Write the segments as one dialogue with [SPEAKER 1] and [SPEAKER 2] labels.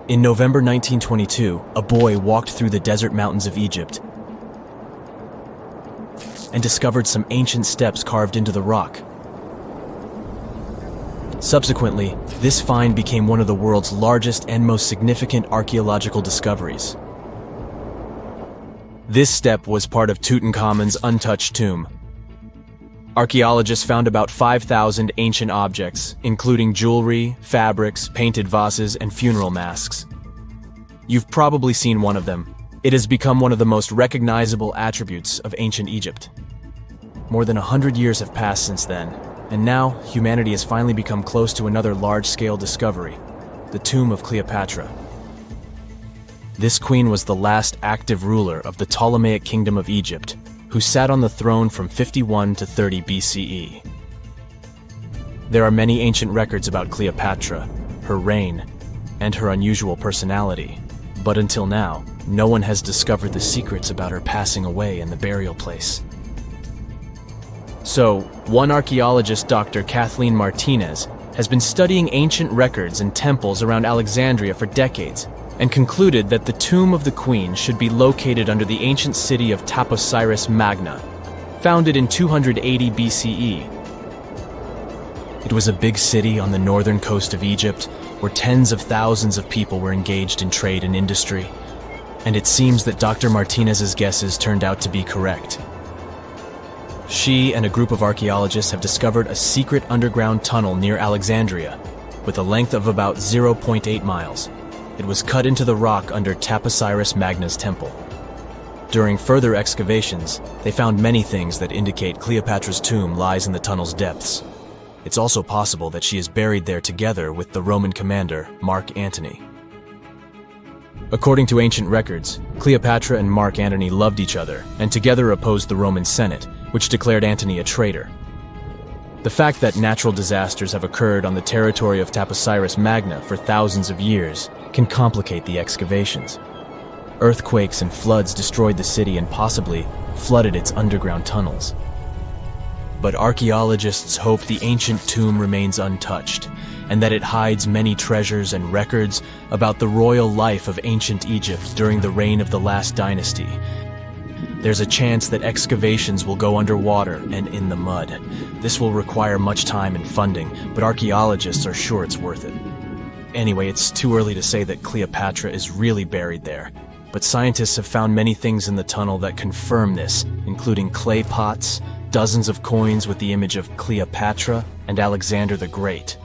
[SPEAKER 1] In November 1922, a boy walked through the desert mountains of Egypt and discovered some ancient steps carved into the rock. Subsequently, this find became one of the world's largest and most significant archaeological discoveries. This step was part of Tutankhamun's untouched tomb. Archaeologists found about 5,000 ancient objects, including jewelry, fabrics, painted vases, and funeral masks. You've probably seen one of them. It has become one of the most recognizable attributes of ancient Egypt. More than 100 years have passed since then, and now humanity has finally become close to another large-scale discovery, the tomb of Cleopatra. This queen was the last active ruler of the Ptolemaic Kingdom of Egypt, who sat on the throne from 51 to 30 BCE. There are many ancient records about Cleopatra, her reign, and her unusual personality, but until now, no one has discovered the secrets about her passing away in the burial place. So, one archaeologist, Dr. Kathleen Martinez, has been studying ancient records and temples around Alexandria for decades, and concluded that the tomb of the queen should be located under the ancient city of Taposiris Magna, founded in 280 BCE. It was a big city on the northern coast of Egypt, where tens of thousands of people were engaged in trade and industry, and it seems that Dr. Martinez's guesses turned out to be correct. She and a group of archaeologists have discovered a secret underground tunnel near Alexandria, with a length of about 0.8 miles. It was cut into the rock under Taposiris Magna's temple. During further excavations, they found many things that indicate Cleopatra's tomb lies in the tunnel's depths. It's also possible that she is buried there together with the Roman commander, Mark Antony. According to ancient records, Cleopatra and Mark Antony loved each other and together opposed the Roman Senate, which declared Antony a traitor. The fact that natural disasters have occurred on the territory of Taposiris Magna for thousands of years can complicate the excavations. Earthquakes and floods destroyed the city and possibly flooded its underground tunnels. But archaeologists hope the ancient tomb remains untouched, and that it hides many treasures and records about the royal life of ancient Egypt during the reign of the last dynasty. There's a chance that excavations will go underwater and in the mud. This will require much time and funding, but archaeologists are sure it's worth it. Anyway, it's too early to say that Cleopatra is really buried there, but scientists have found many things in the tunnel that confirm this, including clay pots, dozens of coins with the image of Cleopatra and Alexander the Great,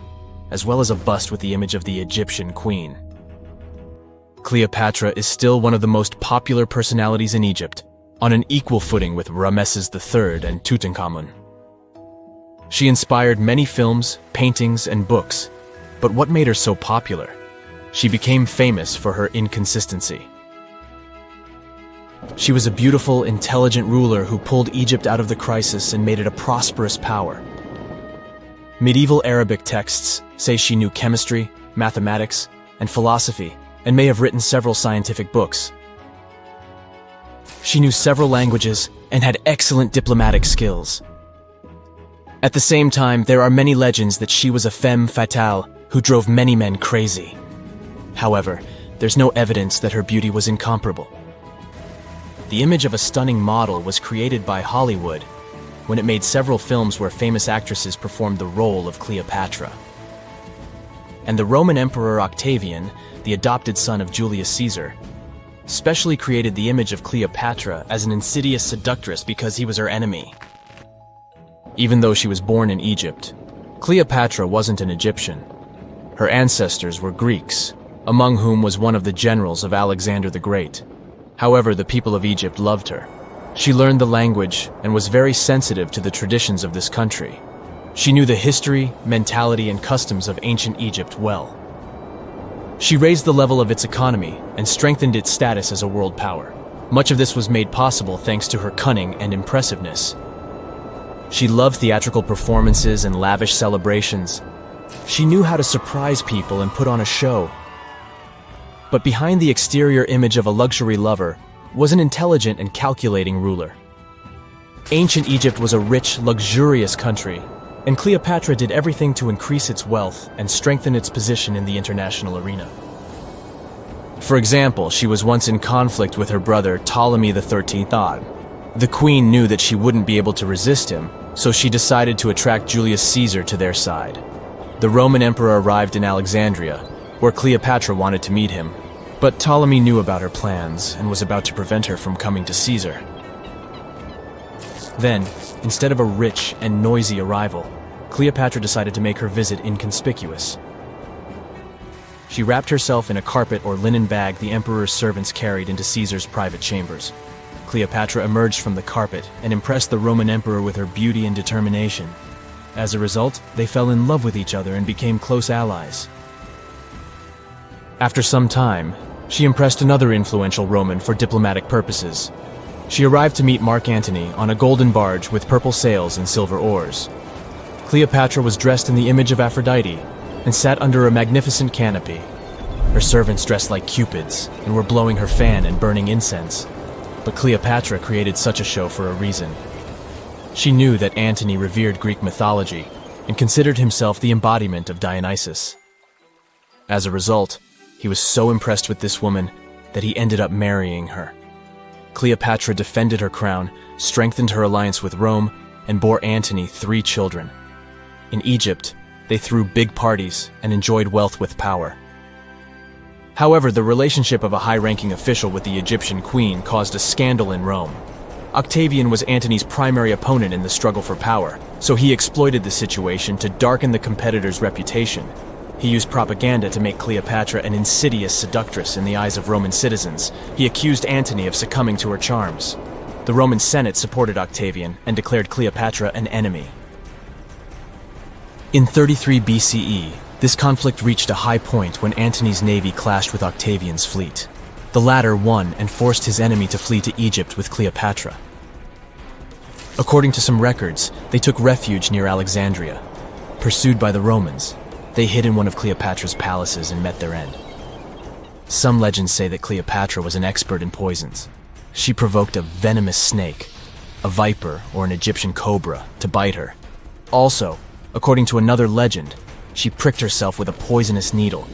[SPEAKER 1] as well as a bust with the image of the Egyptian queen. Cleopatra is still one of the most popular personalities in Egypt, on an equal footing with Ramesses III and Tutankhamun. She inspired many films, paintings, and books, but what made her so popular? She became famous for her inconsistency. She was a beautiful, intelligent ruler who pulled Egypt out of the crisis and made it a prosperous power. Medieval Arabic texts say she knew chemistry, mathematics, and philosophy, and may have written several scientific books. She knew several languages and had excellent diplomatic skills. At the same time, there are many legends that she was a femme fatale who drove many men crazy. However, there's no evidence that her beauty was incomparable. The image of a stunning model was created by Hollywood when it made several films where famous actresses performed the role of Cleopatra. And the Roman Emperor Octavian, the adopted son of Julius Caesar, specially created the image of Cleopatra as an insidious seductress because he was her enemy. Even though she was born in Egypt, Cleopatra wasn't an Egyptian. Her ancestors were Greeks, among whom was one of the generals of Alexander the Great. However, the people of Egypt loved her. She learned the language and was very sensitive to the traditions of this country. She knew the history, mentality, and customs of ancient Egypt well. She raised the level of its economy and strengthened its status as a world power. Much of this was made possible thanks to her cunning and impressiveness. She loved theatrical performances and lavish celebrations. She knew how to surprise people and put on a show. But behind the exterior image of a luxury lover was an intelligent and calculating ruler. Ancient Egypt was a rich, luxurious country, and Cleopatra did everything to increase its wealth and strengthen its position in the international arena. For example, she was once in conflict with her brother Ptolemy XIII. The queen knew that she wouldn't be able to resist him, so she decided to attract Julius Caesar to their side. The Roman emperor arrived in Alexandria, where Cleopatra wanted to meet him, but Ptolemy knew about her plans and was about to prevent her from coming to Caesar. Then, instead of a rich and noisy arrival, Cleopatra decided to make her visit inconspicuous. She wrapped herself in a carpet or linen bag the emperor's servants carried into Caesar's private chambers. Cleopatra emerged from the carpet and impressed the Roman emperor with her beauty and determination. As a result, they fell in love with each other and became close allies. After some time, she impressed another influential Roman for diplomatic purposes. She arrived to meet Mark Antony on a golden barge with purple sails and silver oars. Cleopatra was dressed in the image of Aphrodite and sat under a magnificent canopy. Her servants dressed like cupids and were blowing her fan and burning incense. But Cleopatra created such a show for a reason. She knew that Antony revered Greek mythology and considered himself the embodiment of Dionysus. As a result, he was so impressed with this woman that he ended up marrying her. Cleopatra defended her crown, strengthened her alliance with Rome, and bore Antony 3 children. In Egypt, they threw big parties and enjoyed wealth with power. However, the relationship of a high-ranking official with the Egyptian queen caused a scandal in Rome. Octavian was Antony's primary opponent in the struggle for power, so he exploited the situation to darken the competitor's reputation. He used propaganda to make Cleopatra an insidious seductress in the eyes of Roman citizens. He accused Antony of succumbing to her charms. The Roman Senate supported Octavian and declared Cleopatra an enemy. In 33 BCE, this conflict reached a high point when Antony's navy clashed with Octavian's fleet. The latter won and forced his enemy to flee to Egypt with Cleopatra. According to some records, they took refuge near Alexandria. Pursued by the Romans, they hid in one of Cleopatra's palaces and met their end. Some legends say that Cleopatra was an expert in poisons. She provoked a venomous snake, a viper or an Egyptian cobra, to bite her. Also, according to another legend, she pricked herself with a poisonous needle.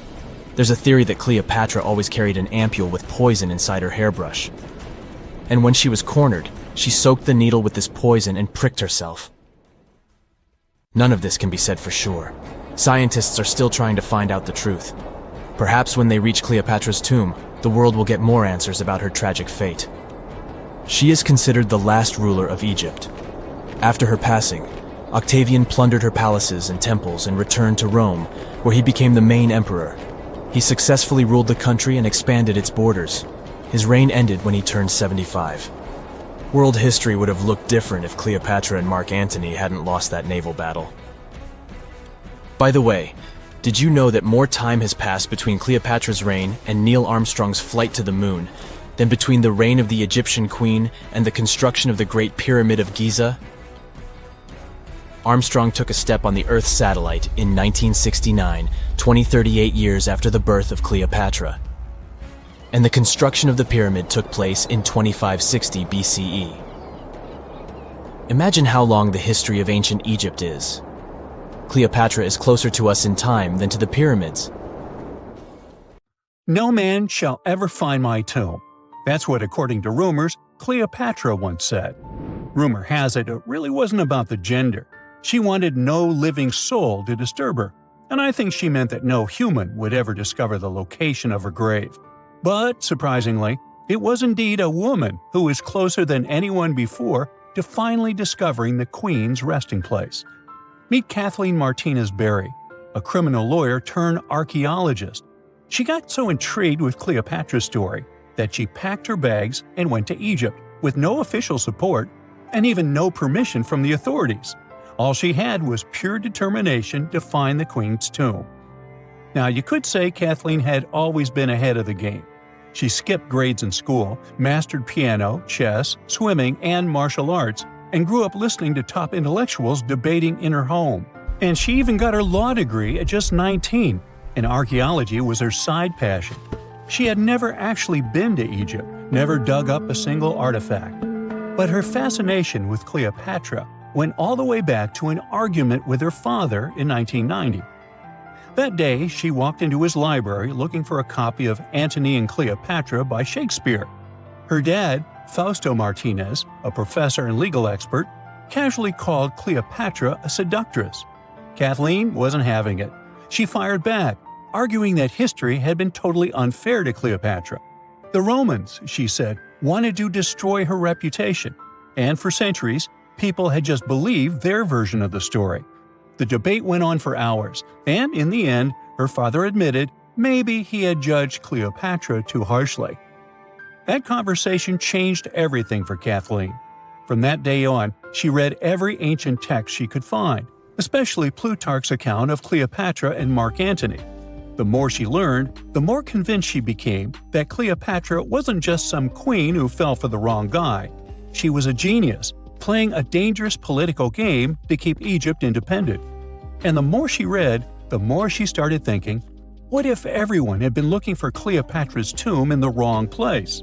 [SPEAKER 1] There's a theory that Cleopatra always carried an ampule with poison inside her hairbrush. And when she was cornered, she soaked the needle with this poison and pricked herself. None of this can be said for sure. Scientists are still trying to find out the truth. Perhaps when they reach Cleopatra's tomb, the world will get more answers about her tragic fate. She is considered the last ruler of Egypt. After her passing, Octavian plundered her palaces and temples and returned to Rome, where he became the main emperor. He successfully ruled the country and expanded its borders. His reign ended when he turned 75. World history would have looked different if Cleopatra and Mark Antony hadn't lost that naval battle. By the way, did you know that more time has passed between Cleopatra's reign and Neil Armstrong's flight to the moon than between the reign of the Egyptian queen and the construction of the Great Pyramid of Giza? Armstrong took a step on the Earth satellite in 1969, 38 years after the birth of Cleopatra. And the construction of the pyramid took place in 2560 BCE. Imagine how long the history of ancient Egypt is. Cleopatra is closer to us in time than to the pyramids.
[SPEAKER 2] No man shall ever find my tomb. That's what, according to rumors, Cleopatra once said. Rumor has it really wasn't about the gender. She wanted no living soul to disturb her, and I think she meant that no human would ever discover the location of her grave. But, surprisingly, it was indeed a woman who was closer than anyone before to finally discovering the queen's resting place. Meet Kathleen Martinez, a criminal lawyer turned archaeologist. She got so intrigued with Cleopatra's story that she packed her bags and went to Egypt with no official support and even no permission from the authorities. All she had was pure determination to find the queen's tomb. Now, you could say Kathleen had always been ahead of the game. She skipped grades in school, mastered piano, chess, swimming, and martial arts, and grew up listening to top intellectuals debating in her home. And she even got her law degree at just 19, and archaeology was her side passion. She had never actually been to Egypt, never dug up a single artifact. But her fascination with Cleopatra went all the way back to an argument with her father in 1990. That day, she walked into his library looking for a copy of Antony and Cleopatra by Shakespeare. Her dad, Fausto Martinez, a professor and legal expert, casually called Cleopatra a seductress. Kathleen wasn't having it. She fired back, arguing that history had been totally unfair to Cleopatra. The Romans, she said, wanted to destroy her reputation, and for centuries, people had just believed their version of the story. The debate went on for hours, and in the end, her father admitted maybe he had judged Cleopatra too harshly. That conversation changed everything for Kathleen. From that day on, she read every ancient text she could find, especially Plutarch's account of Cleopatra and Mark Antony. The more she learned, the more convinced she became that Cleopatra wasn't just some queen who fell for the wrong guy. She was a genius, playing a dangerous political game to keep Egypt independent. And the more she read, the more she started thinking, what if everyone had been looking for Cleopatra's tomb in the wrong place?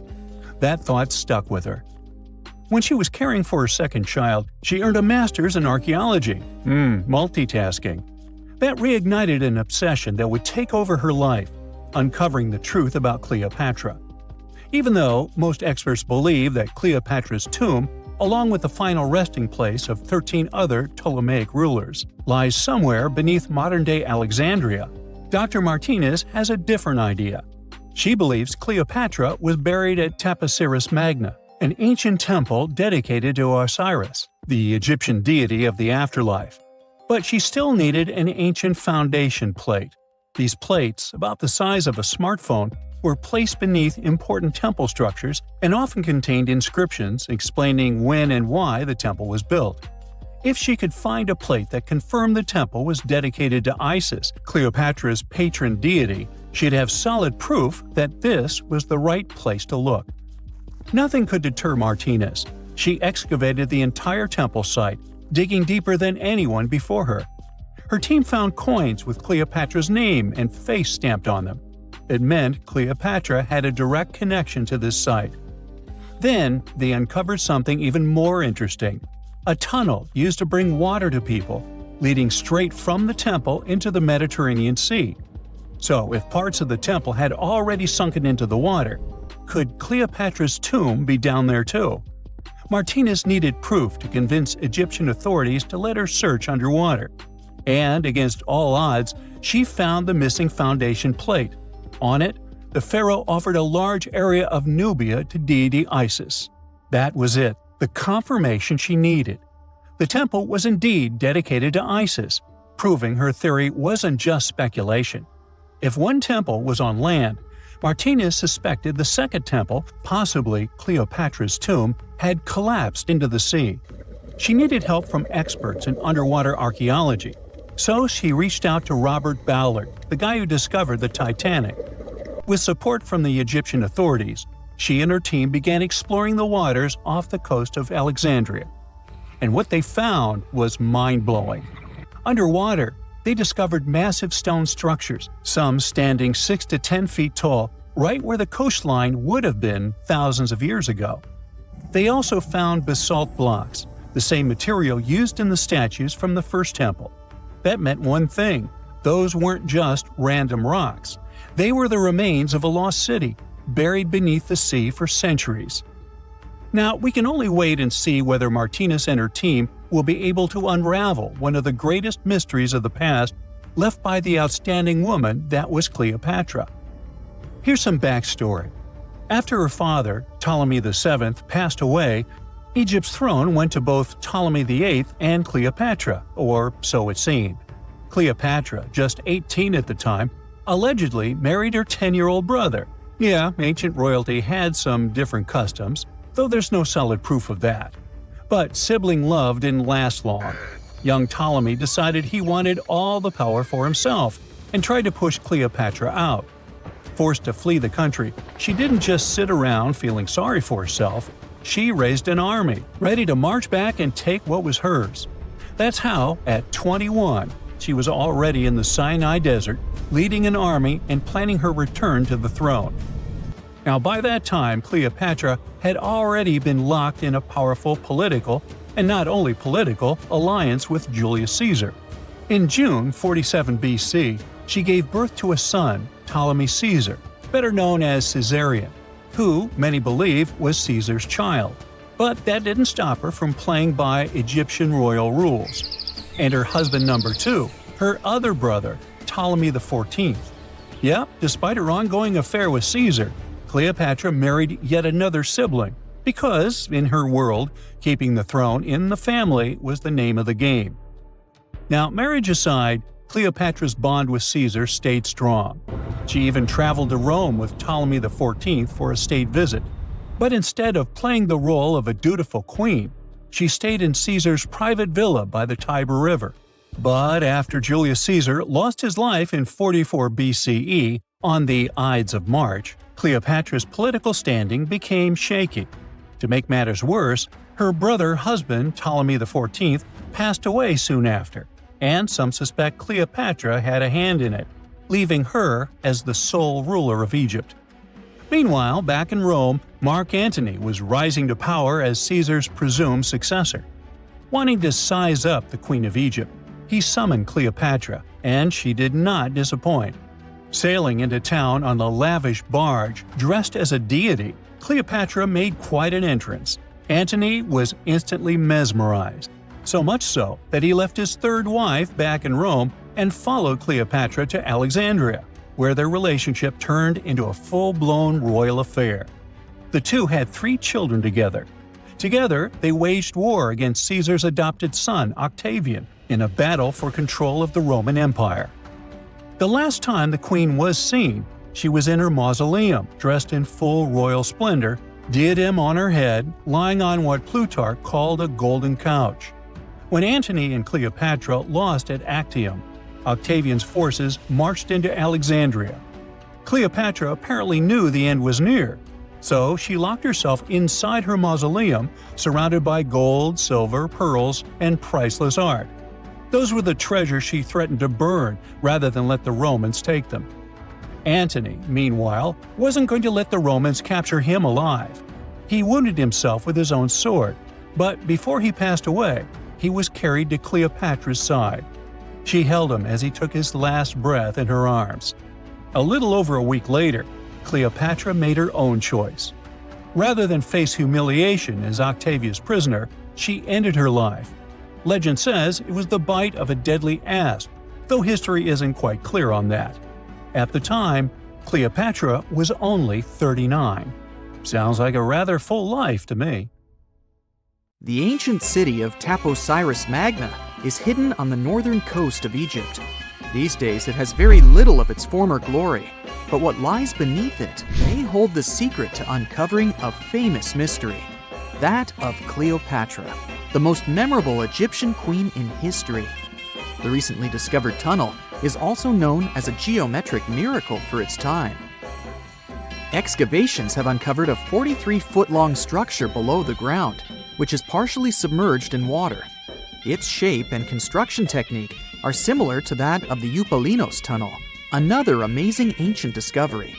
[SPEAKER 2] That thought stuck with her. When she was caring for her second child, she earned a master's in archaeology. Multitasking. That reignited an obsession that would take over her life, uncovering the truth about Cleopatra. Even though most experts believe that Cleopatra's tomb, along with the final resting place of 13 other Ptolemaic rulers, lies somewhere beneath modern-day Alexandria, Dr. Martinez has a different idea. She believes Cleopatra was buried at Taposiris Magna, an ancient temple dedicated to Osiris, the Egyptian deity of the afterlife. But she still needed an ancient foundation plate. These plates, about the size of a smartphone, were placed beneath important temple structures and often contained inscriptions explaining when and why the temple was built. If she could find a plate that confirmed the temple was dedicated to Isis, Cleopatra's patron deity, she'd have solid proof that this was the right place to look. Nothing could deter Martinez. She excavated the entire temple site, digging deeper than anyone before her. Her team found coins with Cleopatra's name and face stamped on them. It meant Cleopatra had a direct connection to this site. Then, they uncovered something even more interesting: a tunnel used to bring water to people, leading straight from the temple into the Mediterranean Sea. So, if parts of the temple had already sunken into the water, could Cleopatra's tomb be down there too? Martinez needed proof to convince Egyptian authorities to let her search underwater. And, against all odds, she found the missing foundation plate. On it, the pharaoh offered a large area of Nubia to deity Isis. That was it, the confirmation she needed. The temple was indeed dedicated to Isis, proving her theory wasn't just speculation. If one temple was on land, Martinez suspected the second temple, possibly Cleopatra's tomb, had collapsed into the sea. She needed help from experts in underwater archaeology, so she reached out to Robert Ballard, the guy who discovered the Titanic. With support from the Egyptian authorities, she and her team began exploring the waters off the coast of Alexandria. And what they found was mind-blowing. Underwater, they discovered massive stone structures, some standing 6 to 10 feet tall, right where the coastline would have been thousands of years ago. They also found basalt blocks, the same material used in the statues from the first temple. That meant one thing: those weren't just random rocks. They were the remains of a lost city, buried beneath the sea for centuries. Now, we can only wait and see whether Martinez and her team will be able to unravel one of the greatest mysteries of the past left by the outstanding woman that was Cleopatra. Here's some backstory. After her father, Ptolemy VII, passed away, Egypt's throne went to both Ptolemy VIII and Cleopatra, or so it seemed. Cleopatra, just 18 at the time, allegedly married her 10-year-old brother. Yeah, ancient royalty had some different customs, though there's no solid proof of that. But sibling love didn't last long. Young Ptolemy decided he wanted all the power for himself and tried to push Cleopatra out. Forced to flee the country, she didn't just sit around feeling sorry for herself. She raised an army, ready to march back and take what was hers. That's how, at 21, she was already in the Sinai Desert, leading an army and planning her return to the throne. Now, by that time, Cleopatra had already been locked in a powerful political, and not only political, alliance with Julius Caesar. In June 47 BC, she gave birth to a son, Ptolemy Caesar, better known as Caesarion, who, many believe, was Caesar's child. But that didn't stop her from playing by Egyptian royal rules. And her husband number 2, her other brother, Ptolemy XIV. Yep, despite her ongoing affair with Caesar, Cleopatra married yet another sibling, because, in her world, keeping the throne in the family was the name of the game. Now, marriage aside, Cleopatra's bond with Caesar stayed strong. She even traveled to Rome with Ptolemy XIV for a state visit. But instead of playing the role of a dutiful queen, she stayed in Caesar's private villa by the Tiber River. But after Julius Caesar lost his life in 44 BCE on the Ides of March, Cleopatra's political standing became shaky. To make matters worse, her brother-husband Ptolemy XIV passed away soon after, and some suspect Cleopatra had a hand in it, leaving her as the sole ruler of Egypt. Meanwhile, back in Rome, Mark Antony was rising to power as Caesar's presumed successor. Wanting to size up the Queen of Egypt, he summoned Cleopatra, and she did not disappoint. Sailing into town on the lavish barge, dressed as a deity, Cleopatra made quite an entrance. Antony was instantly mesmerized, so much so that he left his third wife back in Rome and followed Cleopatra to Alexandria, where their relationship turned into a full-blown royal affair. The two had 3 children together. Together, they waged war against Caesar's adopted son, Octavian, in a battle for control of the Roman Empire. The last time the queen was seen, she was in her mausoleum, dressed in full royal splendor, diadem on her head, lying on what Plutarch called a golden couch. When Antony and Cleopatra lost at Actium, Octavian's forces marched into Alexandria. Cleopatra apparently knew the end was near, so she locked herself inside her mausoleum, surrounded by gold, silver, pearls, and priceless art. Those were the treasures she threatened to burn rather than let the Romans take them. Antony, meanwhile, wasn't going to let the Romans capture him alive. He wounded himself with his own sword, but before he passed away, he was carried to Cleopatra's side. She held him as he took his last breath in her arms. A little over a week later, Cleopatra made her own choice. Rather than face humiliation as Octavia's prisoner, she ended her life. Legend says it was the bite of a deadly asp, though history isn't quite clear on that. At the time, Cleopatra was only 39. Sounds like a rather full life to me.
[SPEAKER 3] The ancient city of Taposiris Magna is hidden on the northern coast of Egypt. These days it has very little of its former glory, but what lies beneath it may hold the secret to uncovering a famous mystery, that of Cleopatra, the most memorable Egyptian queen in history. The recently discovered tunnel is also known as a geometric miracle for its time. Excavations have uncovered a 43-foot-long structure below the ground, which is partially submerged in water. Its shape and construction technique are similar to that of the Eupalinos tunnel, another amazing ancient discovery.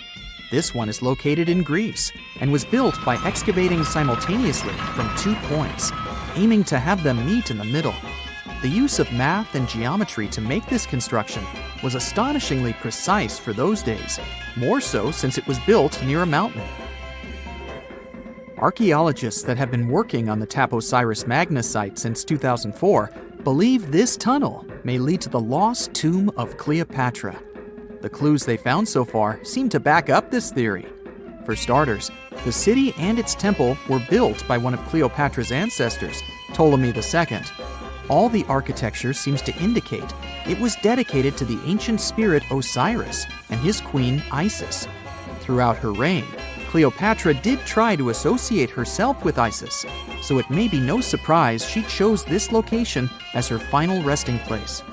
[SPEAKER 3] This one is located in Greece and was built by excavating simultaneously from 2 points, aiming to have them meet in the middle. The use of math and geometry to make this construction was astonishingly precise for those days, more so since it was built near a mountain. Archaeologists that have been working on the Taposiris Magna site since 2004 believe this tunnel may lead to the lost tomb of Cleopatra. The clues they found so far seem to back up this theory. For starters, the city and its temple were built by one of Cleopatra's ancestors, Ptolemy II. All the architecture seems to indicate it was dedicated to the ancient spirit Osiris and his queen Isis. Throughout her reign, Cleopatra did try to associate herself with Isis, so it may be no surprise she chose this location as her final resting place.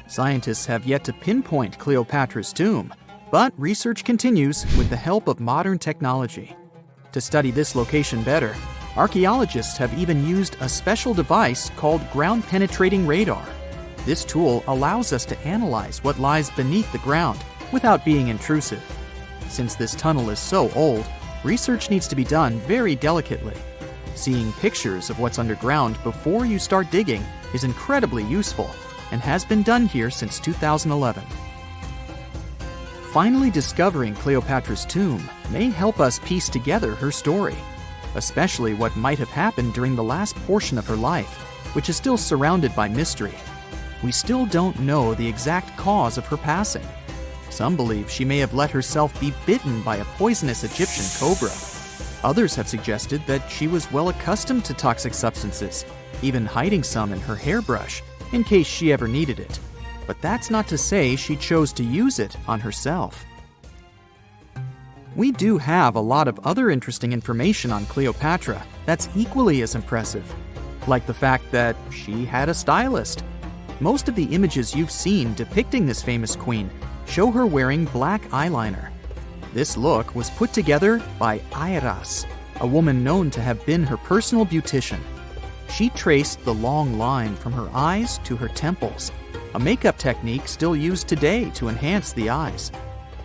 [SPEAKER 3] Scientists have yet to pinpoint Cleopatra's tomb, but research continues with the help of modern technology. To study this location better, archaeologists have even used a special device called ground-penetrating radar. This tool allows us to analyze what lies beneath the ground without being intrusive. Since this tunnel is so old, research needs to be done very delicately. Seeing pictures of what's underground before you start digging is incredibly useful, and has been done here since 2011. Finally discovering Cleopatra's tomb may help us piece together her story, especially what might have happened during the last portion of her life, which is still surrounded by mystery. We still don't know the exact cause of her passing. Some believe she may have let herself be bitten by a poisonous Egyptian cobra. Others have suggested that she was well accustomed to toxic substances, even hiding some in her hairbrush in case she ever needed it. But that's not to say she chose to use it on herself. We do have a lot of other interesting information on Cleopatra that's equally as impressive, like the fact that she had a stylist. Most of the images you've seen depicting this famous queen show her wearing black eyeliner. This look was put together by Airas, a woman known to have been her personal beautician. She traced the long line from her eyes to her temples, a makeup technique still used today to enhance the eyes.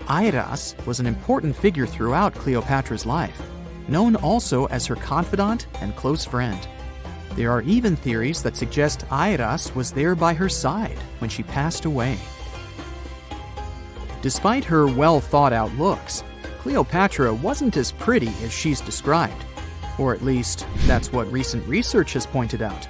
[SPEAKER 3] Airas was an important figure throughout Cleopatra's life, known also as her confidant and close friend. There are even theories that suggest Airas was there by her side when she passed away. Despite her well-thought-out looks, Cleopatra wasn't as pretty as she's described. Or at least, that's what recent research has pointed out.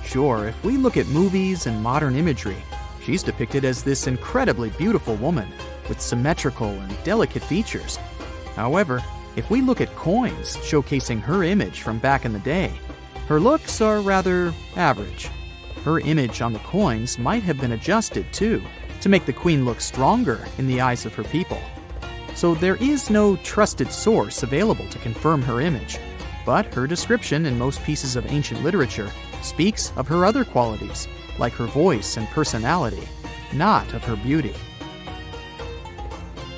[SPEAKER 3] Sure, if we look at movies and modern imagery, she's depicted as this incredibly beautiful woman with symmetrical and delicate features. However, if we look at coins showcasing her image from back in the day, her looks are rather average. Her image on the coins might have been adjusted, too, to make the queen look stronger in the eyes of her people. So there is no trusted source available to confirm her image, but her description in most pieces of ancient literature speaks of her other qualities, like her voice and personality, not of her beauty.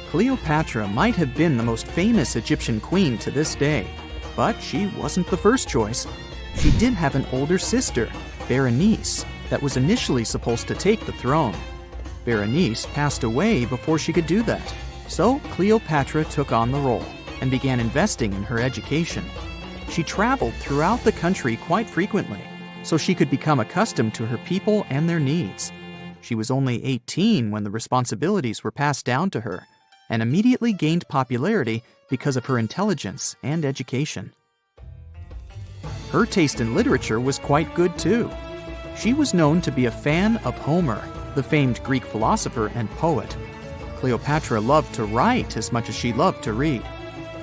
[SPEAKER 3] Cleopatra might have been the most famous Egyptian queen to this day, but she wasn't the first choice. She did have an older sister, Berenice, that was initially supposed to take the throne. Berenice passed away before she could do that, so Cleopatra took on the role and began investing in her education. She traveled throughout the country quite frequently, so she could become accustomed to her people and their needs. She was only 18 when the responsibilities were passed down to her, and immediately gained popularity because of her intelligence and education. Her taste in literature was quite good too. She was known to be a fan of Homer, the famed Greek philosopher and poet. Cleopatra loved to write as much as she loved to read.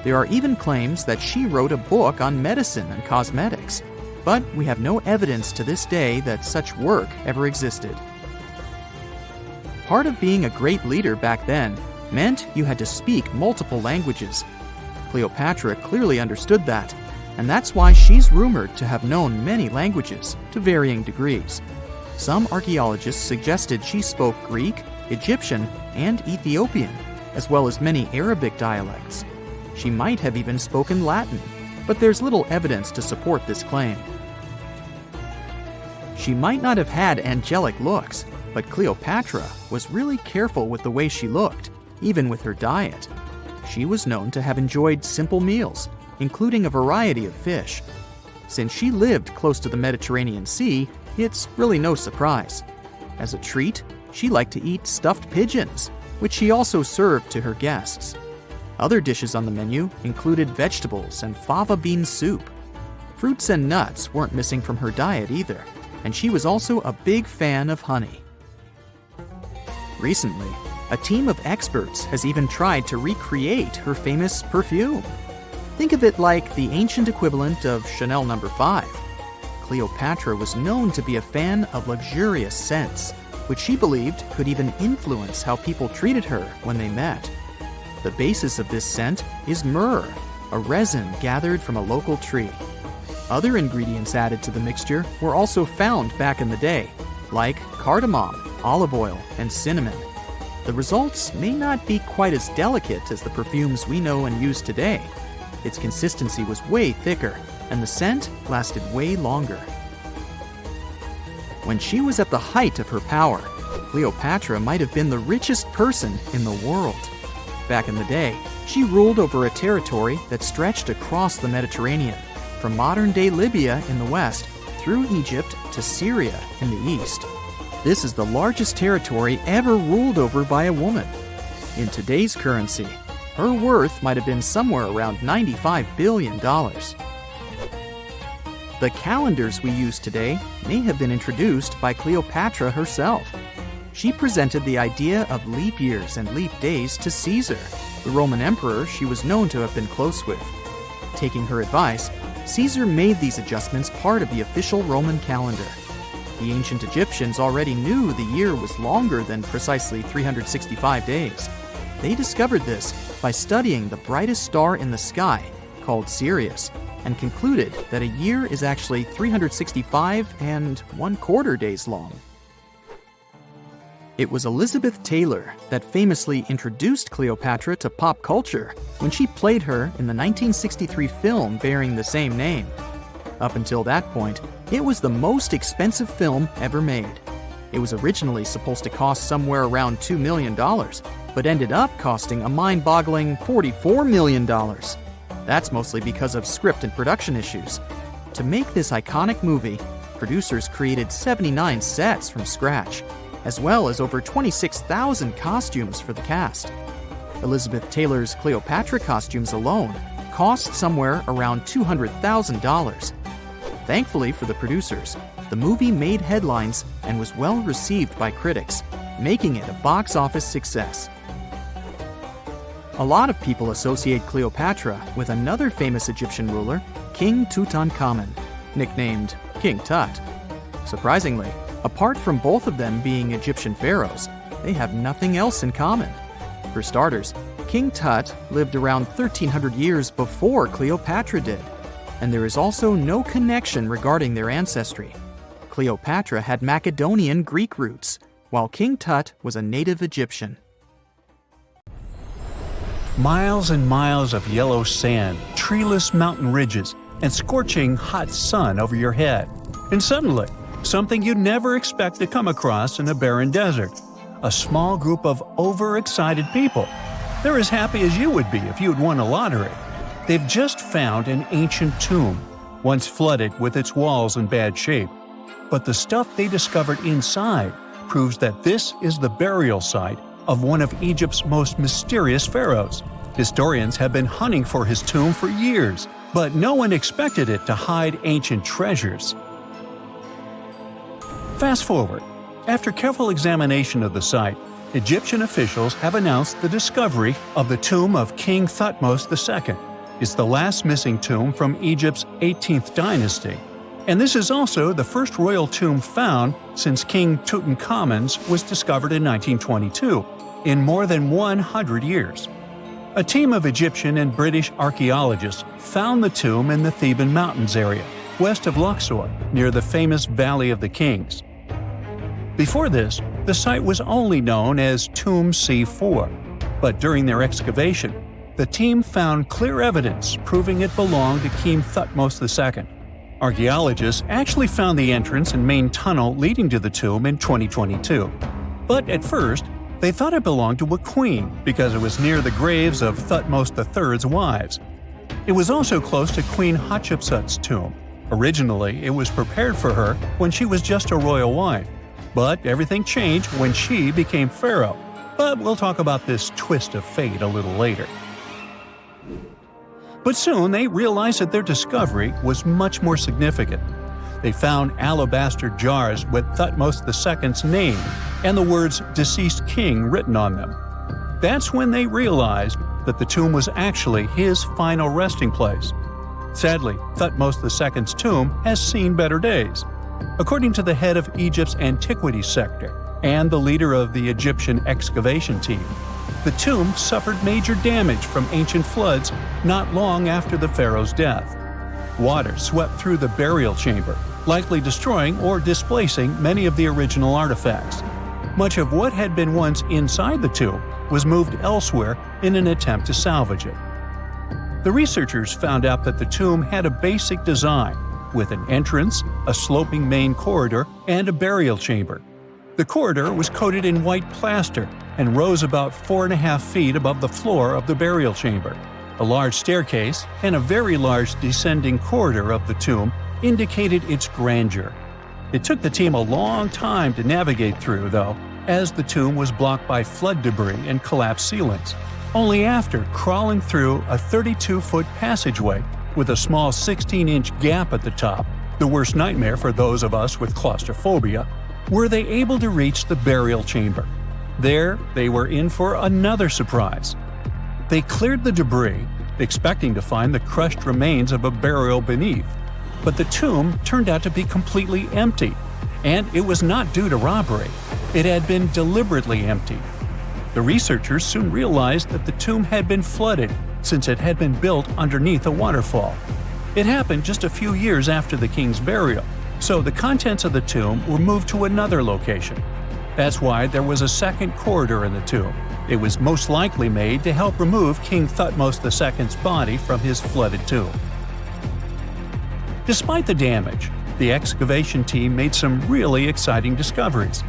[SPEAKER 3] There are even claims that she wrote a book on medicine and cosmetics, but we have no evidence to this day that such work ever existed. Part of being a great leader back then meant you had to speak multiple languages. Cleopatra clearly understood that, and that's why she's rumored to have known many languages to varying degrees. Some archaeologists suggested she spoke Greek, Egyptian, and Ethiopian, as well as many Arabic dialects. She might have even spoken Latin, but there's little evidence to support this claim. She might not have had angelic looks, but Cleopatra was really careful with the way she looked, even with her diet. She was known to have enjoyed simple meals, including a variety of fish. Since she lived close to the Mediterranean Sea, it's really no surprise. As a treat, she liked to eat stuffed pigeons, which she also served to her guests. Other dishes on the menu included vegetables and fava bean soup. Fruits and nuts weren't missing from her diet either, and she was also a big fan of honey. Recently, a team of experts has even tried to recreate her famous perfume. Think of it like the ancient equivalent of Chanel No. 5. Cleopatra was known to be a fan of luxurious scents, which she believed could even influence how people treated her when they met. The basis of this scent is myrrh, a resin gathered from a local tree. Other ingredients added to the mixture were also found back in the day, like cardamom, olive oil, and cinnamon. The results may not be quite as delicate as the perfumes we know and use today. Its consistency was way thicker, and the scent lasted way longer. When she was at the height of her power, Cleopatra might have been the richest person in the world. Back in the day, she ruled over a territory that stretched across the Mediterranean, from modern-day Libya in the west through Egypt to Syria in the east. This is the largest territory ever ruled over by a woman. In today's currency, her worth might have been somewhere around $95 billion. The calendars we use today may have been introduced by Cleopatra herself. She presented the idea of leap years and leap days to Caesar, the Roman emperor she was known to have been close with. Taking her advice, Caesar made these adjustments part of the official Roman calendar. The ancient Egyptians already knew the year was longer than precisely 365 days. They discovered this by studying the brightest star in the sky, called Sirius, and concluded that a year is actually 365 and 1/4 days long. It was Elizabeth Taylor that famously introduced Cleopatra to pop culture when she played her in the 1963 film bearing the same name. Up until that point, it was the most expensive film ever made. It was originally supposed to cost somewhere around $2 million, but ended up costing a mind-boggling $44 million. That's mostly because of script and production issues. To make this iconic movie, producers created 79 sets from scratch, as well as over 26,000 costumes for the cast. Elizabeth Taylor's Cleopatra costumes alone cost somewhere around $200,000. Thankfully for the producers, the movie made headlines and was well received by critics, making it a box office success. A lot of people associate Cleopatra with another famous Egyptian ruler, King Tutankhamun, nicknamed King Tut. Surprisingly, apart from both of them being Egyptian pharaohs, they have nothing else in common. For starters, King Tut lived around 1,300 years before Cleopatra did, and there is also no connection regarding their ancestry. Cleopatra had Macedonian Greek roots, while King Tut was a native Egyptian.
[SPEAKER 2] Miles and miles of yellow sand, treeless mountain ridges, and scorching hot sun over your head. And suddenly, something you'd never expect to come across in a barren desert. A small group of overexcited people. They're as happy as you would be if you'd won a lottery. They've just found an ancient tomb, once flooded with its walls in bad shape. But the stuff they discovered inside proves that this is the burial site of one of Egypt's most mysterious pharaohs. Historians have been hunting for his tomb for years, but no one expected it to hide ancient treasures. Fast forward. After careful examination of the site, Egyptian officials have announced the discovery of the tomb of King Thutmose II. It's the last missing tomb from Egypt's 18th dynasty. And this is also the first royal tomb found since King Tutankhamun's was discovered in 1922, in more than 100 years. A team of Egyptian and British archaeologists found the tomb in the Theban Mountains area, west of Luxor, near the famous Valley of the Kings. Before this, the site was only known as Tomb C4, but during their excavation, the team found clear evidence proving it belonged to King Thutmose II. Archaeologists actually found the entrance and main tunnel leading to the tomb in 2022. But at first, they thought it belonged to a queen because it was near the graves of Thutmose III's wives. It was also close to Queen Hatshepsut's tomb. Originally, it was prepared for her when she was just a royal wife. But everything changed when she became pharaoh. But we'll talk about this twist of fate a little later. But soon they realized that their discovery was much more significant. They found alabaster jars with Thutmose II's name and the words "deceased king" written on them. That's when they realized that the tomb was actually his final resting place. Sadly, Thutmose II's tomb has seen better days. According to the head of Egypt's antiquities sector and the leader of the Egyptian excavation team, the tomb suffered major damage from ancient floods not long after the pharaoh's death. Water swept through the burial chamber, likely destroying or displacing many of the original artifacts. Much of what had been once inside the tomb was moved elsewhere in an attempt to salvage it. The researchers found out that the tomb had a basic design, with an entrance, a sloping main corridor, and a burial chamber. The corridor was coated in white plaster and rose about 4.5 feet above the floor of the burial chamber. A large staircase and a very large descending corridor of the tomb indicated its grandeur. It took the team a long time to navigate through, though, as the tomb was blocked by flood debris and collapsed ceilings. Only after crawling through a 32-foot passageway with a small 16-inch gap at the top, the worst nightmare for those of us with claustrophobia, were they able to reach the burial chamber. There, they were in for another surprise. They cleared the debris, expecting to find the crushed remains of a burial beneath. But the tomb turned out to be completely empty, and it was not due to robbery. It had been deliberately emptied. The researchers soon realized that the tomb had been flooded since it had been built underneath a waterfall. It happened just a few years after the king's burial, so the contents of the tomb were moved to another location. That's why there was a second corridor in the tomb. It was most likely made to help remove King Thutmose II's body from his flooded tomb. Despite the damage, the excavation team made some really exciting discoveries.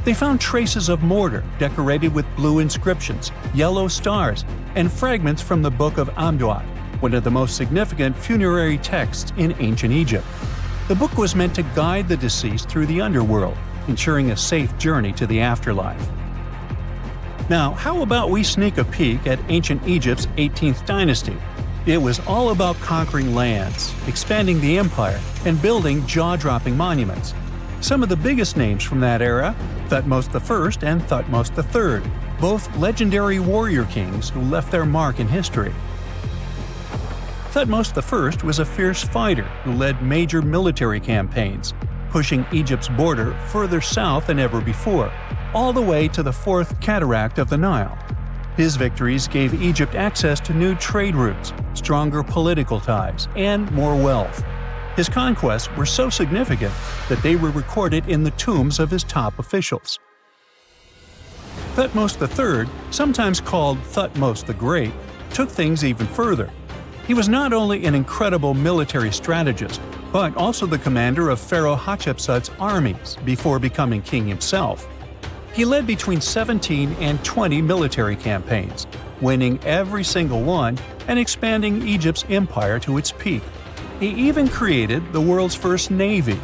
[SPEAKER 2] They found traces of mortar decorated with blue inscriptions, yellow stars, and fragments from the Book of Amduat, one of the most significant funerary texts in ancient Egypt. The book was meant to guide the deceased through the underworld, ensuring a safe journey to the afterlife. Now, how about we sneak a peek at ancient Egypt's 18th dynasty? It was all about conquering lands, expanding the empire, and building jaw-dropping monuments. Some of the biggest names from that era, Thutmose I and Thutmose III, both legendary warrior kings who left their mark in history. Thutmose I was a fierce fighter who led major military campaigns, pushing Egypt's border further south than ever before, all the way to the fourth cataract of the Nile. His victories gave Egypt access to new trade routes, stronger political ties, and more wealth. His conquests were so significant that they were recorded in the tombs of his top officials. Thutmose III, sometimes called Thutmose the Great, took things even further. He was not only an incredible military strategist, but also the commander of Pharaoh Hatshepsut's armies before becoming king himself. He led between 17 and 20 military campaigns, winning every single one and expanding Egypt's empire to its peak. He even created the world's first navy.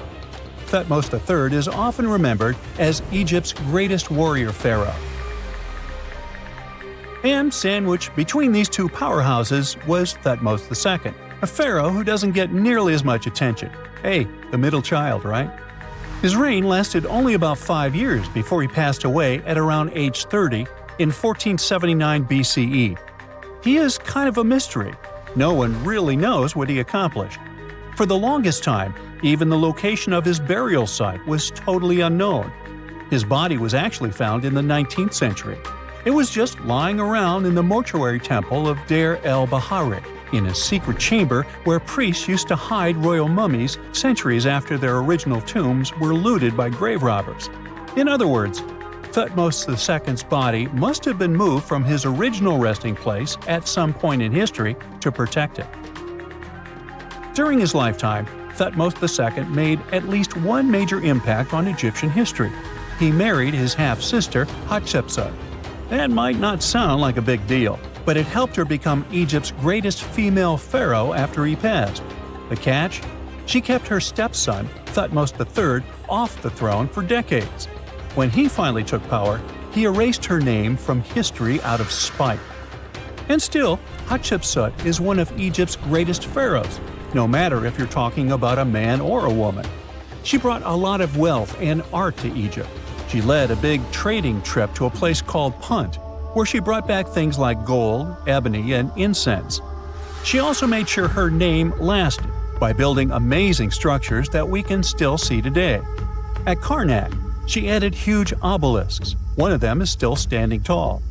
[SPEAKER 2] Thutmose III is often remembered as Egypt's greatest warrior pharaoh. And sandwiched between these two powerhouses was Thutmose II, a pharaoh who doesn't get nearly as much attention. Hey, the middle child, right? His reign lasted only about 5 years before he passed away at around age 30 in 1479 BCE. He is kind of a mystery. No one really knows what he accomplished. For the longest time, even the location of his burial site was totally unknown. His body was actually found in the 19th century. It was just lying around in the mortuary temple of Deir el-Bahari, in a secret chamber where priests used to hide royal mummies centuries after their original tombs were looted by grave robbers. In other words, Thutmose II's body must have been moved from his original resting place at some point in history to protect it. During his lifetime, Thutmose II made at least one major impact on Egyptian history. He married his half-sister, Hatshepsut. That might not sound like a big deal, but it helped her become Egypt's greatest female pharaoh after he passed. The catch? She kept her stepson, Thutmose III, off the throne for decades. When he finally took power, he erased her name from history out of spite. And still, Hatshepsut is one of Egypt's greatest pharaohs, no matter if you're talking about a man or a woman. She brought a lot of wealth and art to Egypt. She led a big trading trip to a place called Punt, where she brought back things like gold, ebony, and incense. She also made sure her name lasted by building amazing structures that we can still see today. At Karnak, she added huge obelisks. One of them is still standing tall.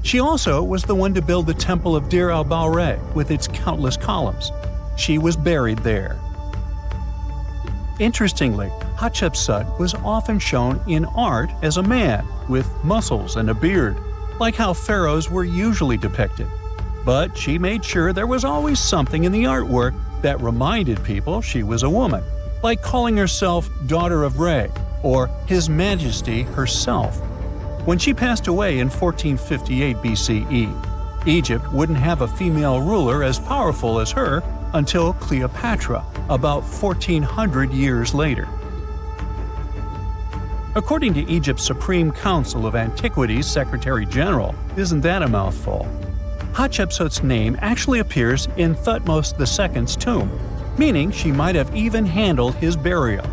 [SPEAKER 2] She also was the one to build the Temple of Deir el-Bahari with its countless columns. She was buried there. Interestingly, Hatshepsut was often shown in art as a man with muscles and a beard, like how pharaohs were usually depicted. But she made sure there was always something in the artwork that reminded people she was a woman, like calling herself Daughter of Re or His Majesty herself. When she passed away in 1458 BCE, Egypt wouldn't have a female ruler as powerful as her until Cleopatra, about 1400 years later. According to Egypt's Supreme Council of Antiquities Secretary General, isn't that a mouthful? Hatshepsut's name actually appears in Thutmose II's tomb, meaning she might have even handled his burial.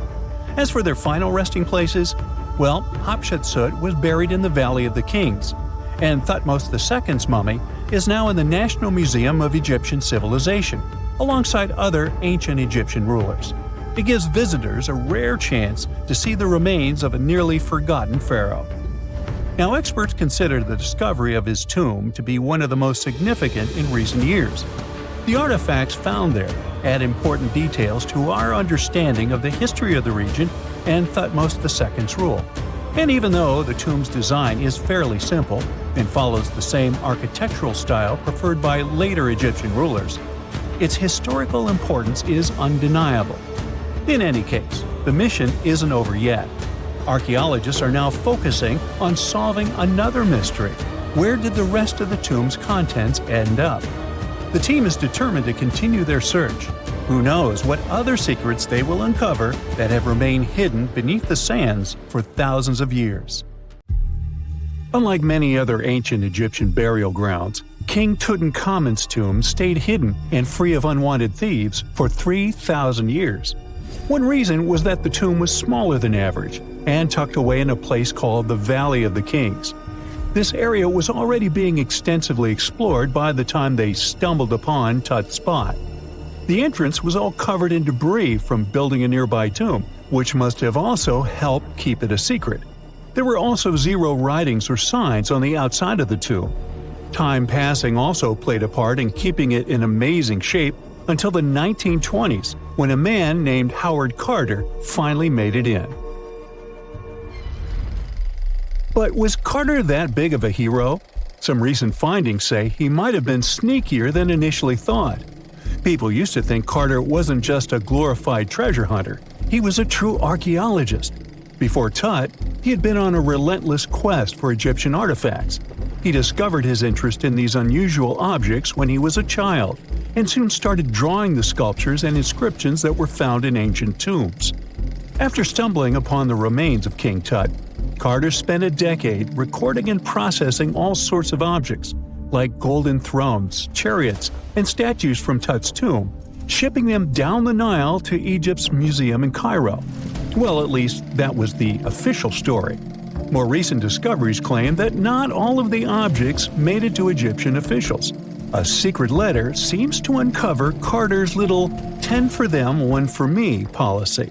[SPEAKER 2] As for their final resting places, well, Hatshepsut was buried in the Valley of the Kings, and Thutmose II's mummy is now in the National Museum of Egyptian Civilization, alongside other ancient Egyptian rulers. It gives visitors a rare chance to see the remains of a nearly forgotten pharaoh. Now, experts consider the discovery of his tomb to be one of the most significant in recent years. The artifacts found there add important details to our understanding of the history of the region and Thutmose II's rule. And even though the tomb's design is fairly simple and follows the same architectural style preferred by later Egyptian rulers, its historical importance is undeniable. In any case, the mission isn't over yet. Archaeologists are now focusing on solving another mystery. Where did the rest of the tomb's contents end up? The team is determined to continue their search. Who knows what other secrets they will uncover that have remained hidden beneath the sands for thousands of years. Unlike many other ancient Egyptian burial grounds, King Tutankhamun's tomb stayed hidden and free of unwanted thieves for 3,000 years. One reason was that the tomb was smaller than average and tucked away in a place called the Valley of the Kings. This area was already being extensively explored by the time they stumbled upon Tut's spot. The entrance was all covered in debris from building a nearby tomb, which must have also helped keep it a secret. There were also zero writings or signs on the outside of the tomb. Time passing also played a part in keeping it in amazing shape until the 1920s, when a man named Howard Carter finally made it in. But was Carter that big of a hero? Some recent findings say he might have been sneakier than initially thought. People used to think Carter wasn't just a glorified treasure hunter, he was a true archaeologist. Before Tut, he had been on a relentless quest for Egyptian artifacts. He discovered his interest in these unusual objects when he was a child, and soon started drawing the sculptures and inscriptions that were found in ancient tombs. After stumbling upon the remains of King Tut, Carter spent a decade recording and processing all sorts of objects, like golden thrones, chariots, and statues from Tut's tomb, shipping them down the Nile to Egypt's museum in Cairo. Well, at least that was the official story. More recent discoveries claim that not all of the objects made it to Egyptian officials. A secret letter seems to uncover Carter's little 10 for them, 1 for me policy.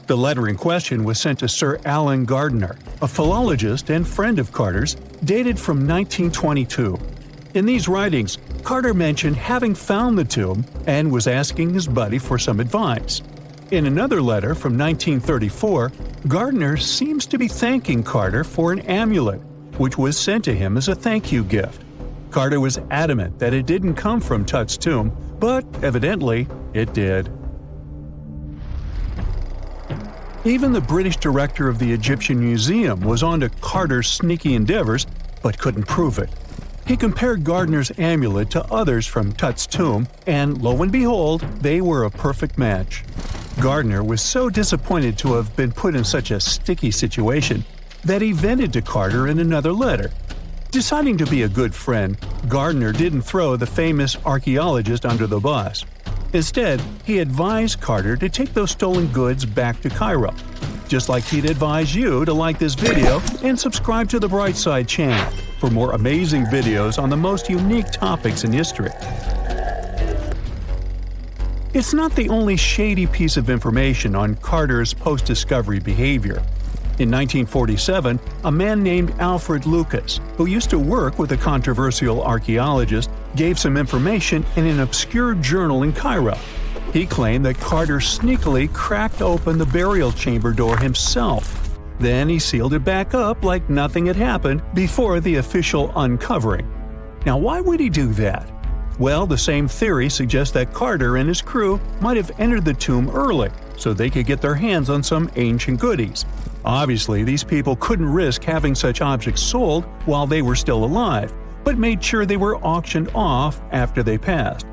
[SPEAKER 2] The letter in question was sent to Sir Alan Gardiner, a philologist and friend of Carter's, dated from 1922. In these writings, Carter mentioned having found the tomb and was asking his buddy for some advice. In another letter from 1934, Gardiner seems to be thanking Carter for an amulet, which was sent to him as a thank you gift. Carter was adamant that it didn't come from Tut's tomb, but evidently it did. Even the British director of the Egyptian Museum was onto Carter's sneaky endeavors, but couldn't prove it. He compared Gardiner's amulet to others from Tut's tomb, and lo and behold, they were a perfect match. Gardiner was so disappointed to have been put in such a sticky situation that he vented to Carter in another letter. Deciding to be a good friend, Gardiner didn't throw the famous archaeologist under the bus. Instead, he advised Carter to take those stolen goods back to Cairo, just like he'd advise you to like this video and subscribe to the Brightside channel for more amazing videos on the most unique topics in history. It's not the only shady piece of information on Carter's post-discovery behavior. In 1947, a man named Alfred Lucas, who used to work with a controversial archaeologist, gave some information in an obscure journal in Cairo. He claimed that Carter sneakily cracked open the burial chamber door himself. Then he sealed it back up like nothing had happened before the official uncovering. Now, why would he do that? Well, the same theory suggests that Carter and his crew might have entered the tomb early so they could get their hands on some ancient goodies. Obviously, these people couldn't risk having such objects sold while they were still alive, but made sure they were auctioned off after they passed.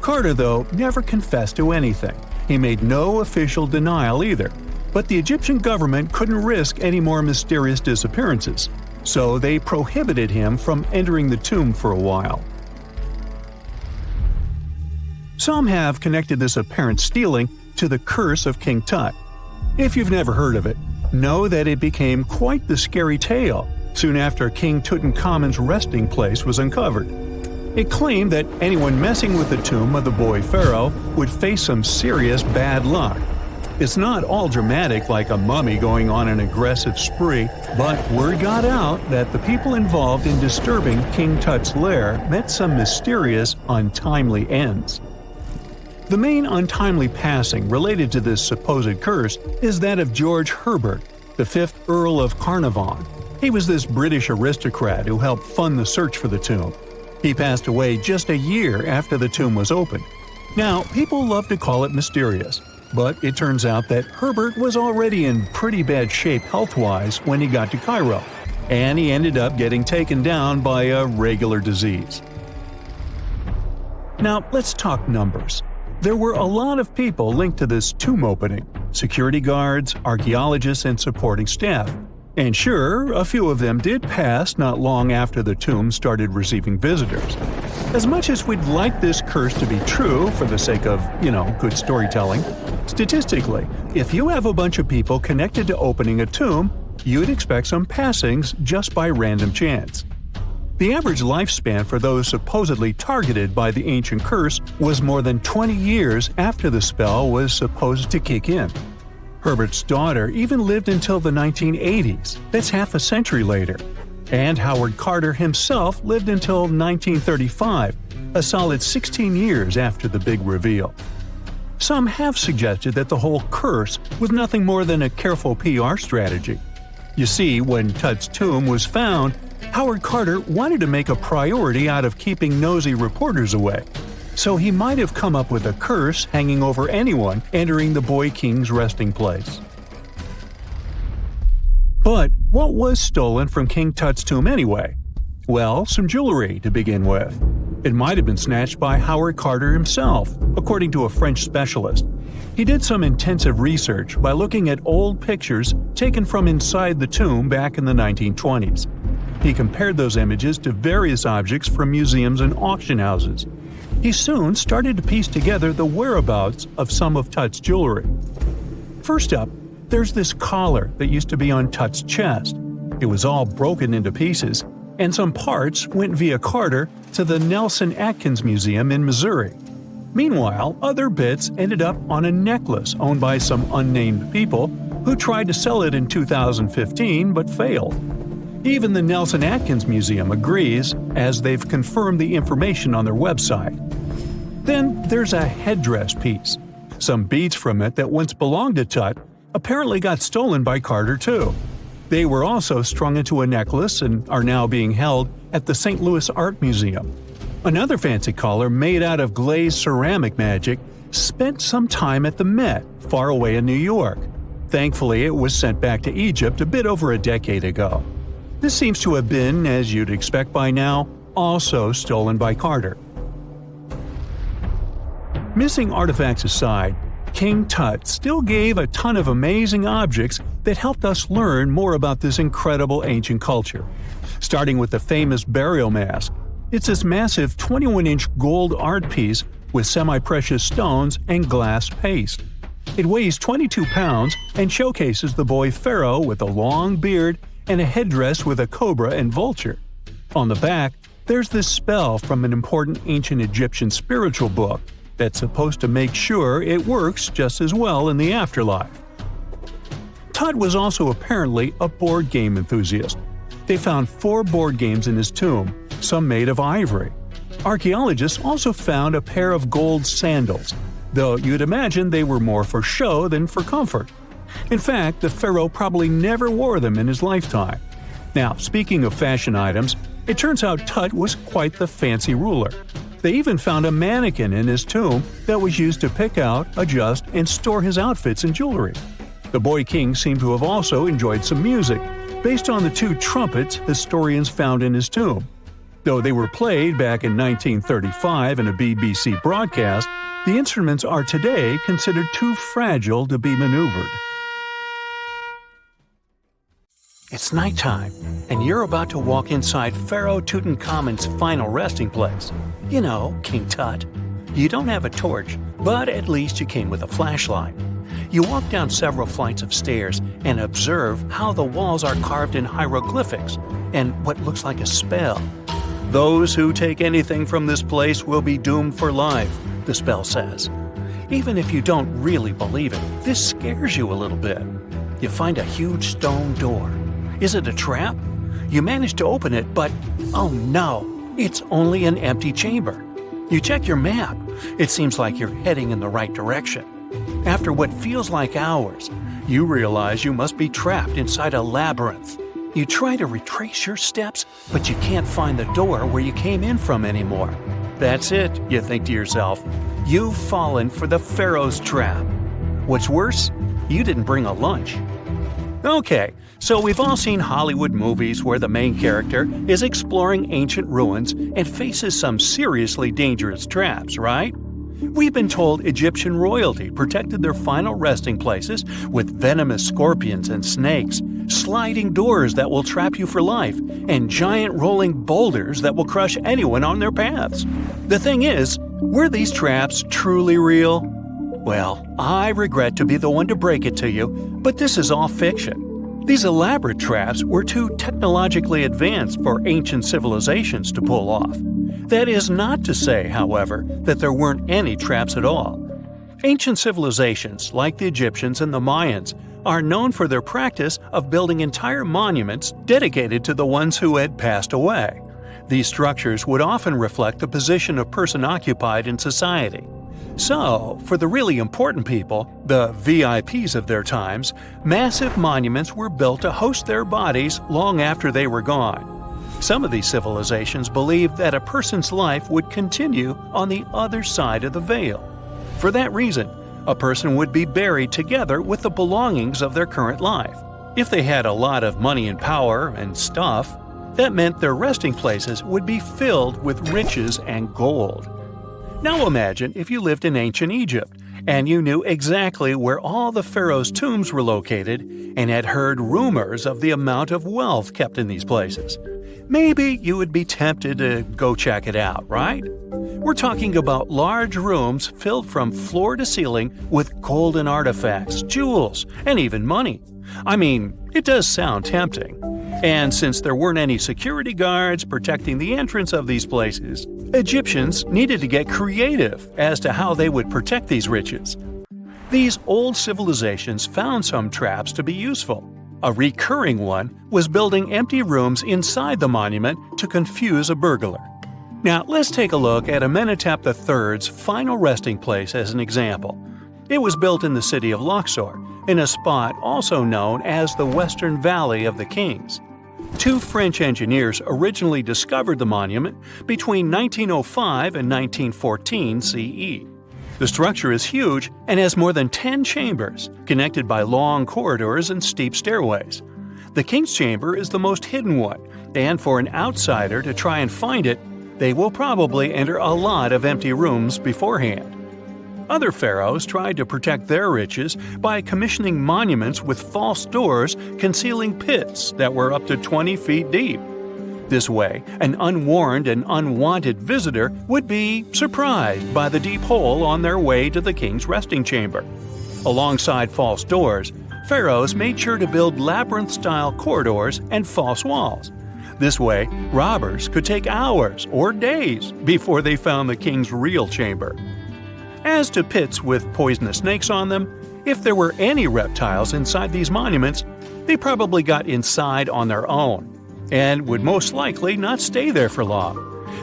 [SPEAKER 2] Carter, though, never confessed to anything. He made no official denial either, But the Egyptian government couldn't risk any more mysterious disappearances, so they prohibited him from entering the tomb for a while. Some have connected this apparent stealing to the curse of King Tut. If you've never heard of it, know that it became quite the scary tale soon after King Tutankhamun's resting place was uncovered. It claimed that anyone messing with the tomb of the boy pharaoh would face some serious bad luck. It's not all dramatic like a mummy going on an aggressive spree, but word got out that the people involved in disturbing King Tut's lair met some mysterious, untimely ends. The main untimely passing related to this supposed curse is that of George Herbert, the 5th Earl of Carnarvon. He was this British aristocrat who helped fund the search for the tomb. He passed away just a year after the tomb was opened. Now, people love to call it mysterious, but it turns out that Herbert was already in pretty bad shape health-wise when he got to Cairo, and he ended up getting taken down by a regular disease. Now, let's talk numbers. There were a lot of people linked to this tomb opening: security guards, archaeologists, and supporting staff. And sure, a few of them did pass not long after the tomb started receiving visitors. As much as we'd like this curse to be true for the sake of, good storytelling, statistically, if you have a bunch of people connected to opening a tomb, you'd expect some passings just by random chance. The average lifespan for those supposedly targeted by the ancient curse was more than 20 years after the spell was supposed to kick in. Herbert's daughter even lived until the 1980s, that's half a century later. And Howard Carter himself lived until 1935, a solid 16 years after the big reveal. Some have suggested that the whole curse was nothing more than a careful PR strategy. You see, when Tut's tomb was found, Howard Carter wanted to make a priority out of keeping nosy reporters away. So he might have come up with a curse hanging over anyone entering the boy king's resting place. But what was stolen from King Tut's tomb anyway? Well, some jewelry to begin with. It might have been snatched by Howard Carter himself, according to a French specialist. He did some intensive research by looking at old pictures taken from inside the tomb back in the 1920s. He compared those images to various objects from museums and auction houses. He soon started to piece together the whereabouts of some of Tut's jewelry. First up, there's this collar that used to be on Tut's chest. It was all broken into pieces, and some parts went via Carter to the Nelson Atkins Museum in Missouri. Meanwhile, other bits ended up on a necklace owned by some unnamed people who tried to sell it in 2015 but failed. Even the Nelson Atkins Museum agrees, as they've confirmed the information on their website. Then there's a headdress piece. Some beads from it that once belonged to Tut apparently got stolen by Carter too. They were also strung into a necklace and are now being held at the St. Louis Art Museum. Another fancy collar made out of glazed ceramic magic spent some time at the Met, far away in New York. Thankfully, it was sent back to Egypt a bit over a decade ago. This seems to have been, as you'd expect by now, also stolen by Carter. Missing artifacts aside, King Tut still gave a ton of amazing objects that helped us learn more about this incredible ancient culture. Starting with the famous burial mask. It's this massive 21-inch gold art piece with semi-precious stones and glass paste. It weighs 22 pounds and showcases the boy pharaoh with a long beard and a headdress with a cobra and vulture. On the back, there's this spell from an important ancient Egyptian spiritual book that's supposed to make sure it works just as well in the afterlife. Tut was also apparently a board game enthusiast. They found 4 board games in his tomb, some made of ivory. Archaeologists also found a pair of gold sandals, though you'd imagine they were more for show than for comfort. In fact, the pharaoh probably never wore them in his lifetime. Now, speaking of fashion items, it turns out Tut was quite the fancy ruler. They even found a mannequin in his tomb that was used to pick out, adjust, and store his outfits and jewelry. The boy king seemed to have also enjoyed some music, based on the 2 trumpets historians found in his tomb. Though they were played back in 1935 in a BBC broadcast, the instruments are today considered too fragile to be maneuvered. It's nighttime, and you're about to walk inside Pharaoh Tutankhamun's final resting place. You know, King Tut. You don't have a torch, but at least you came with a flashlight. You walk down several flights of stairs and observe how the walls are carved in hieroglyphics and what looks like a spell. Those who take anything from this place will be doomed for life, the spell says. Even if you don't really believe it, this scares you a little bit. You find a huge stone door. Is it a trap? You manage to open it, but oh no, it's only an empty chamber. You check your map. It seems like you're heading in the right direction. After what feels like hours, you realize you must be trapped inside a labyrinth. You try to retrace your steps, but you can't find the door where you came in from anymore. That's it, you think to yourself. You've fallen for the pharaoh's trap. What's worse, you didn't bring a lunch. Okay, so we've all seen Hollywood movies where the main character is exploring ancient ruins and faces some seriously dangerous traps, right? We've been told Egyptian royalty protected their final resting places with venomous scorpions and snakes, sliding doors that will trap you for life, and giant rolling boulders that will crush anyone on their paths. The thing is, were these traps truly real? Well, I regret to be the one to break it to you, but this is all fiction. These elaborate traps were too technologically advanced for ancient civilizations to pull off. That is not to say, however, that there weren't any traps at all. Ancient civilizations, like the Egyptians and the Mayans, are known for their practice of building entire monuments dedicated to the ones who had passed away. These structures would often reflect the position of person occupied in society. So, for the really important people, the VIPs of their times, massive monuments were built to host their bodies long after they were gone. Some of these civilizations believed that a person's life would continue on the other side of the veil. For that reason, a person would be buried together with the belongings of their current life. If they had a lot of money and power and stuff, that meant their resting places would be filled with riches and gold. Now imagine if you lived in ancient Egypt and you knew exactly where all the pharaohs' tombs were located and had heard rumors of the amount of wealth kept in these places. Maybe you would be tempted to go check it out, right? We're talking about large rooms filled from floor to ceiling with golden artifacts, jewels, and even money. I mean, it does sound tempting. And since there weren't any security guards protecting the entrance of these places, Egyptians needed to get creative as to how they would protect these riches. These old civilizations found some traps to be useful. A recurring one was building empty rooms inside the monument to confuse a burglar. Now, let's take a look at Amenhotep III's final resting place as an example. It was built in the city of Luxor, in a spot also known as the Western Valley of the Kings. Two French engineers originally discovered the monument between 1905 and 1914 CE. The structure is huge and has more than 10 chambers, connected by long corridors and steep stairways. The King's Chamber is the most hidden one, and for an outsider to try and find it, they will probably enter a lot of empty rooms beforehand. Other pharaohs tried to protect their riches by commissioning monuments with false doors concealing pits that were up to 20 feet deep. This way, an unwarned and unwanted visitor would be surprised by the deep hole on their way to the king's resting chamber. Alongside false doors, pharaohs made sure to build labyrinth-style corridors and false walls. This way, robbers could take hours or days before they found the king's real chamber. As to pits with poisonous snakes on them, if there were any reptiles inside these monuments, they probably got inside on their own and would most likely not stay there for long.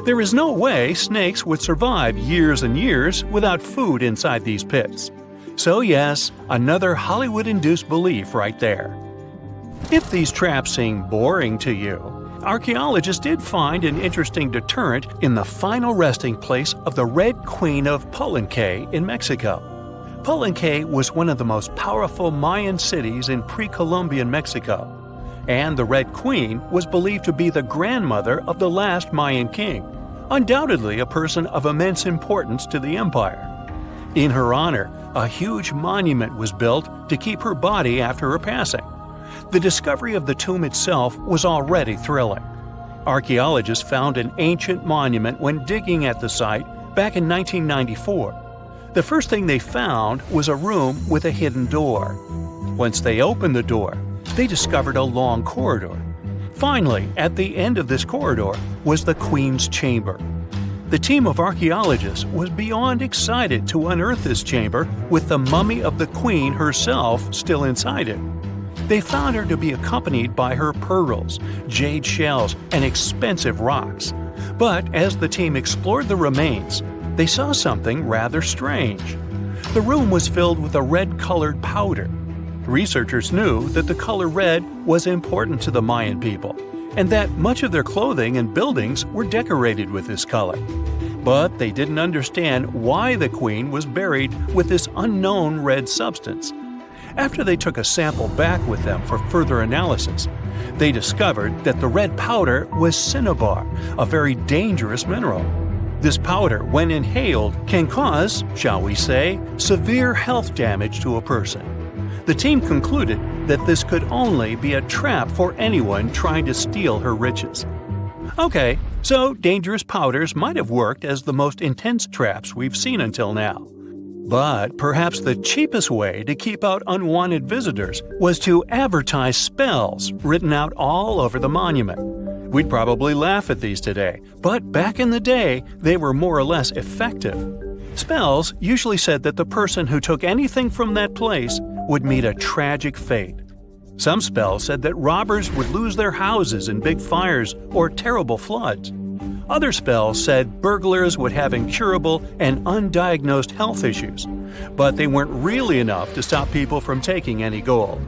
[SPEAKER 2] There is no way snakes would survive years and years without food inside these pits. So yes, another Hollywood-induced belief right there. If these traps seem boring to you, archaeologists did find an interesting deterrent in the final resting place of the Red Queen of Palenque in Mexico. Palenque was one of the most powerful Mayan cities in pre-Columbian Mexico, and the Red Queen was believed to be the grandmother of the last Mayan king, undoubtedly a person of immense importance to the empire. In her honor, a huge monument was built to keep her body after her passing. The discovery of the tomb itself was already thrilling. Archaeologists found an ancient monument when digging at the site back in 1994. The first thing they found was a room with a hidden door. Once they opened the door, they discovered a long corridor. Finally, at the end of this corridor was the Queen's chamber. The team of archaeologists was beyond excited to unearth this chamber with the mummy of the Queen herself still inside it. They found her to be accompanied by her pearls, jade shells, and expensive rocks. But as the team explored the remains, they saw something rather strange. The room was filled with a red-colored powder. Researchers knew that the color red was important to the Mayan people, and that much of their clothing and buildings were decorated with this color. But they didn't understand why the queen was buried with this unknown red substance. After they took a sample back with them for further analysis, they discovered that the red powder was cinnabar, a very dangerous mineral. This powder, when inhaled, can cause, shall we say, severe health damage to a person. The team concluded that this could only be a trap for anyone trying to steal her riches. Okay, so dangerous powders might have worked as the most intense traps we've seen until now. But perhaps the cheapest way to keep out unwanted visitors was to advertise spells written out all over the monument. We'd probably laugh at these today, but back in the day, they were more or less effective. Spells usually said that the person who took anything from that place would meet a tragic fate. Some spells said that robbers would lose their houses in big fires or terrible floods. Other spells said burglars would have incurable and undiagnosed health issues, but they weren't really enough to stop people from taking any gold.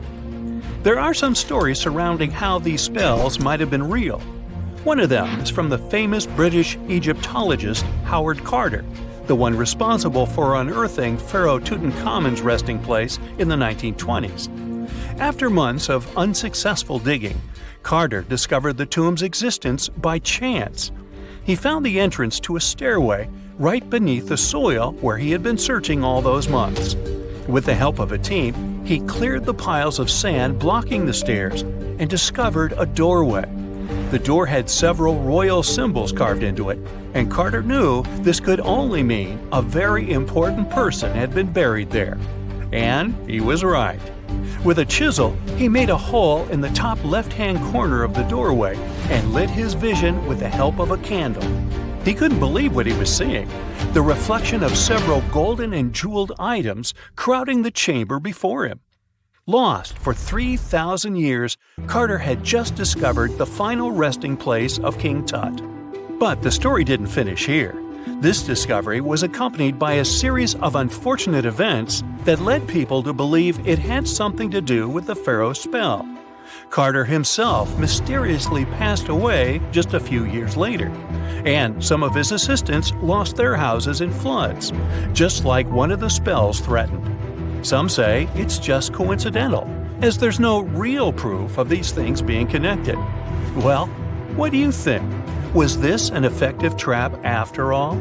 [SPEAKER 2] There are some stories surrounding how these spells might have been real. One of them is from the famous British Egyptologist Howard Carter, the one responsible for unearthing Pharaoh Tutankhamun's resting place in the 1920s. After months of unsuccessful digging, Carter discovered the tomb's existence by chance. He found the entrance to a stairway right beneath the soil where he had been searching all those months. With the help of a team, he cleared the piles of sand blocking the stairs and discovered a doorway. The door had several royal symbols carved into it, and Carter knew this could only mean a very important person had been buried there. And he was right. With a chisel, he made a hole in the top left-hand corner of the doorway and lit his vision with the help of a candle. He couldn't believe what he was seeing, the reflection of several golden and jeweled items crowding the chamber before him. Lost for 3,000 years, Carter had just discovered the final resting place of King Tut. But the story didn't finish here. This discovery was accompanied by a series of unfortunate events that led people to believe it had something to do with the pharaoh's spell. Carter himself mysteriously passed away just a few years later, and some of his assistants lost their houses in floods, just like one of the spells threatened. Some say it's just coincidental, as there's no real proof of these things being connected. Well, what do you think? Was this an effective trap after all?